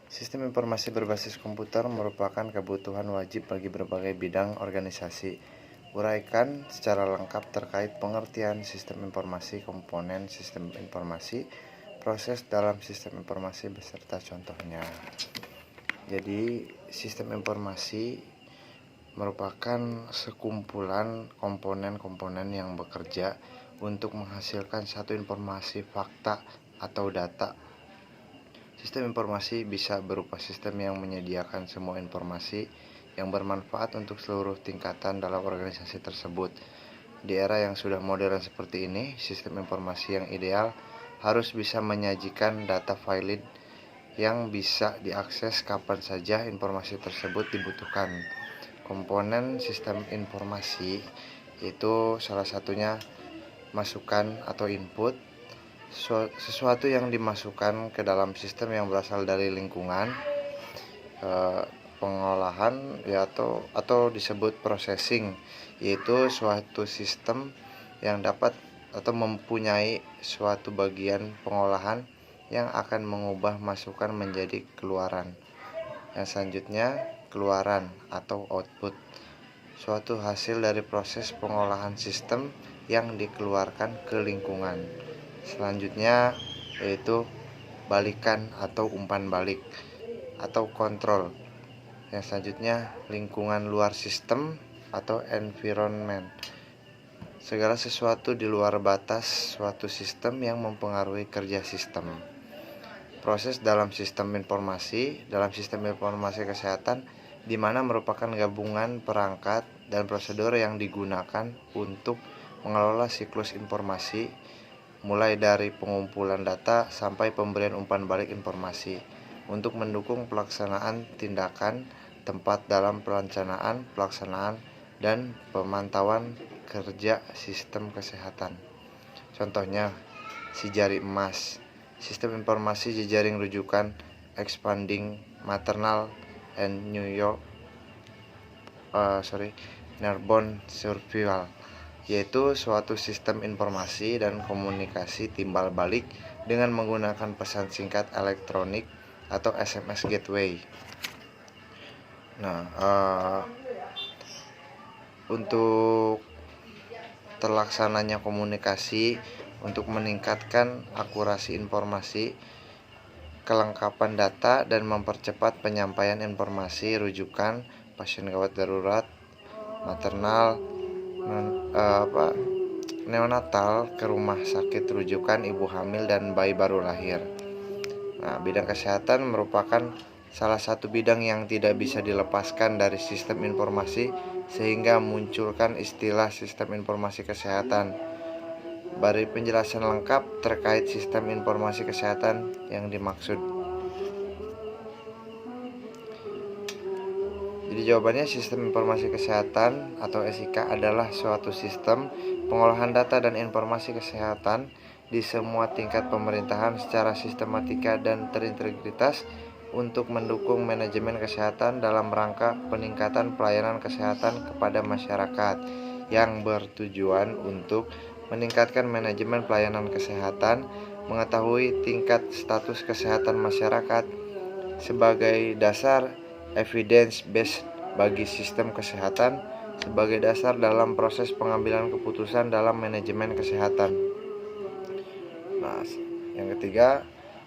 Sistem informasi berbasis komputer merupakan kebutuhan wajib bagi berbagai bidang organisasi. Uraikan secara lengkap terkait pengertian sistem informasi, komponen sistem informasi, proses dalam sistem informasi beserta contohnya. Jadi, sistem informasi merupakan sekumpulan komponen-komponen yang bekerja untuk menghasilkan satu informasi, fakta, atau data. Sistem informasi bisa berupa sistem yang menyediakan semua informasi yang bermanfaat untuk seluruh tingkatan dalam organisasi tersebut. Di era yang sudah modern seperti ini, sistem informasi yang ideal harus bisa menyajikan data valid yang bisa diakses kapan saja informasi tersebut dibutuhkan. Komponen sistem informasi itu salah satunya masukan atau input, sesuatu yang dimasukkan ke dalam sistem yang berasal dari lingkungan, pengolahan ya atau disebut processing, yaitu suatu sistem yang dapat atau mempunyai suatu bagian pengolahan yang akan mengubah masukan menjadi keluaran. Yang selanjutnya, keluaran atau output, suatu hasil dari proses pengolahan sistem yang dikeluarkan ke lingkungan. Selanjutnya yaitu balikan atau umpan balik atau kontrol. Yang selanjutnya lingkungan luar sistem atau environment, segala sesuatu di luar batas suatu sistem yang mempengaruhi kerja sistem. Proses dalam sistem informasi kesehatan, di mana merupakan gabungan perangkat dan prosedur yang digunakan untuk mengelola siklus informasi, mulai dari pengumpulan data sampai pemberian umpan balik informasi, untuk mendukung pelaksanaan tindakan tempat dalam perencanaan, pelaksanaan, dan pemantauan kerja sistem kesehatan. Contohnya, si jari emas, sistem informasi jejaring rujukan expanding maternal and newborn survival, yaitu suatu sistem informasi dan komunikasi timbal balik dengan menggunakan pesan singkat elektronik atau SMS gateway. Untuk terlaksananya komunikasi untuk meningkatkan akurasi informasi, kelengkapan data, dan mempercepat penyampaian informasi rujukan pasien gawat darurat, maternal, neonatal ke rumah sakit rujukan ibu hamil dan bayi baru lahir. Bidang kesehatan merupakan salah satu bidang yang tidak bisa dilepaskan dari sistem informasi, sehingga munculkan istilah sistem informasi kesehatan. Beri penjelasan lengkap terkait sistem informasi kesehatan yang dimaksud. Jadi jawabannya, sistem informasi kesehatan atau SIK adalah suatu sistem pengolahan data dan informasi kesehatan di semua tingkat pemerintahan secara sistematika dan terintegritas untuk mendukung manajemen kesehatan dalam rangka peningkatan pelayanan kesehatan kepada masyarakat, yang bertujuan untuk meningkatkan manajemen pelayanan kesehatan, mengetahui tingkat status kesehatan masyarakat sebagai dasar evidence based bagi sistem kesehatan, sebagai dasar dalam proses pengambilan keputusan dalam manajemen kesehatan. Yang ketiga,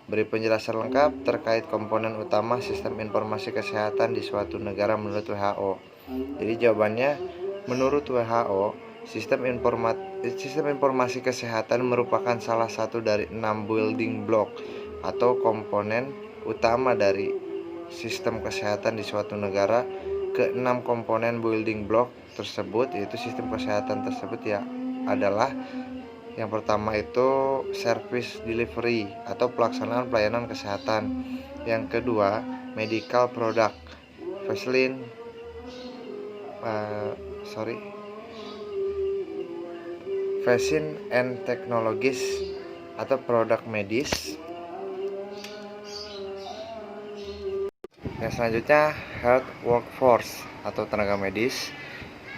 beri penjelasan lengkap terkait komponen utama sistem informasi kesehatan di suatu negara menurut WHO. Jadi jawabannya, menurut WHO, sistem informasi kesehatan merupakan salah satu dari 6 building block atau komponen utama dari sistem kesehatan di suatu negara. Ke-6 komponen building block tersebut, yaitu sistem kesehatan tersebut adalah: yang pertama itu service delivery atau pelaksanaan pelayanan kesehatan. Yang kedua, medical product, vaccine and technologies atau produk medis. Yang selanjutnya, health workforce atau tenaga medis.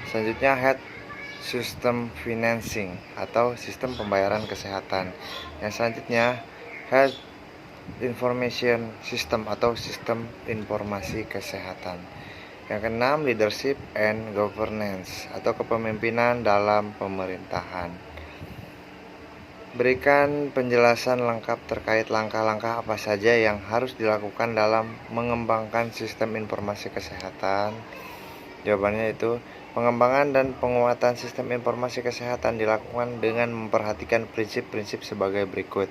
Selanjutnya, health system financing atau sistem pembayaran kesehatan. Yang selanjutnya, health Information System atau sistem informasi kesehatan. Yang keenam, leadership and governance atau kepemimpinan dalam pemerintahan. Berikan penjelasan lengkap terkait langkah-langkah apa saja yang harus dilakukan dalam mengembangkan sistem informasi kesehatan. Jawabannya itu, pengembangan dan penguatan sistem informasi kesehatan dilakukan dengan memperhatikan prinsip-prinsip sebagai berikut.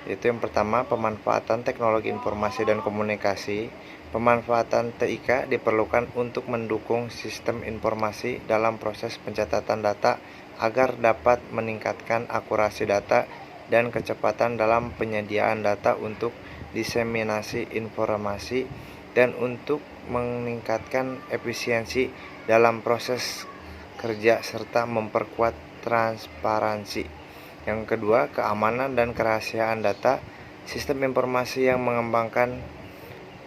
Itu yang pertama, pemanfaatan teknologi informasi dan komunikasi. Pemanfaatan TIK diperlukan untuk mendukung sistem informasi dalam proses pencatatan data agar dapat meningkatkan akurasi data dan kecepatan dalam penyediaan data untuk diseminasi informasi dan untuk meningkatkan efisiensi dalam proses kerja serta memperkuat transparansi. Yang kedua, keamanan dan kerahasiaan data. Sistem informasi yang mengembangkan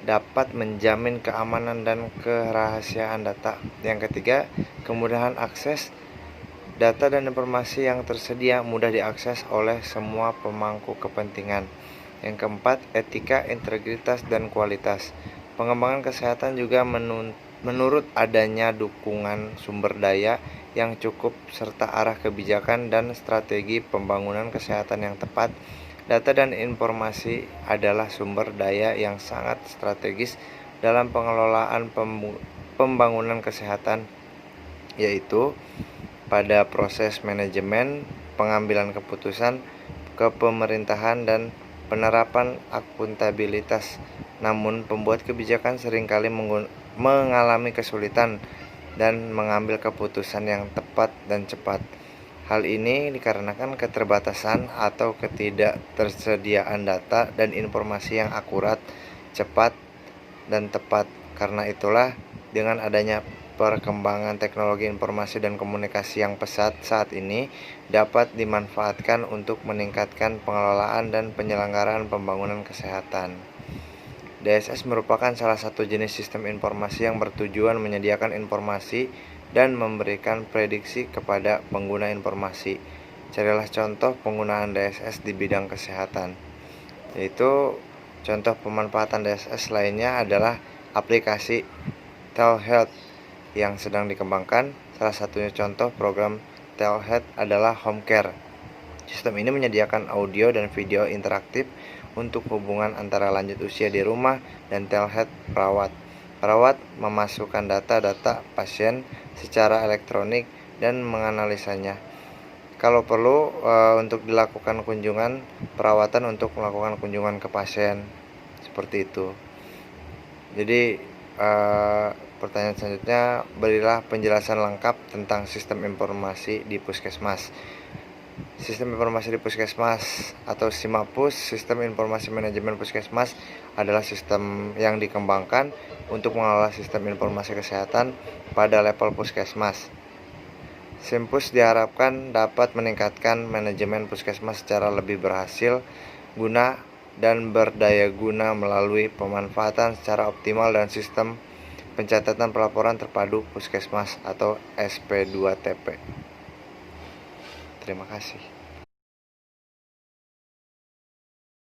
dapat menjamin keamanan dan kerahasiaan data. Yang ketiga, kemudahan akses. Data dan informasi yang tersedia mudah diakses oleh semua pemangku kepentingan. Yang keempat, etika, integritas, dan kualitas. Pengembangan kesehatan juga menurut adanya dukungan sumber daya yang cukup serta arah kebijakan dan strategi pembangunan kesehatan yang tepat. Data dan informasi adalah sumber daya yang sangat strategis dalam pengelolaan pembangunan kesehatan, yaitu pada proses manajemen, pengambilan keputusan, kepemerintahan, dan penerapan akuntabilitas. Namun, pembuat kebijakan seringkali mengalami kesulitan dan mengambil keputusan yang tepat dan cepat. Hal ini dikarenakan keterbatasan atau ketidaktersediaan data dan informasi yang akurat, cepat, dan tepat. Karena itulah, dengan adanya perkembangan teknologi informasi dan komunikasi yang pesat saat ini dapat dimanfaatkan untuk meningkatkan pengelolaan dan penyelenggaraan pembangunan kesehatan. DSS merupakan salah satu jenis sistem informasi yang bertujuan menyediakan informasi dan memberikan prediksi kepada pengguna informasi. Carilah contoh penggunaan DSS di bidang kesehatan. Yaitu contoh pemanfaatan DSS lainnya adalah aplikasi telehealth yang sedang dikembangkan. Salah satunya contoh program telehealth adalah Home Care. Sistem ini menyediakan audio dan video interaktif untuk hubungan antara lanjut usia di rumah dan telehealth perawat. Perawat memasukkan data-data pasien secara elektronik dan menganalisanya. Kalau perlu untuk dilakukan kunjungan perawatan untuk melakukan kunjungan ke pasien, seperti itu. Jadi pertanyaan selanjutnya, berilah penjelasan lengkap tentang sistem informasi di puskesmas. Sistem informasi di puskesmas atau SIMAPUS, Sistem Informasi Manajemen Puskesmas, adalah sistem yang dikembangkan untuk mengelola sistem informasi kesehatan pada level puskesmas. SIMPUS diharapkan dapat meningkatkan manajemen puskesmas secara lebih berhasil guna dan berdaya guna melalui pemanfaatan secara optimal dan sistem pencatatan pelaporan terpadu puskesmas atau SP2TP. Terima kasih.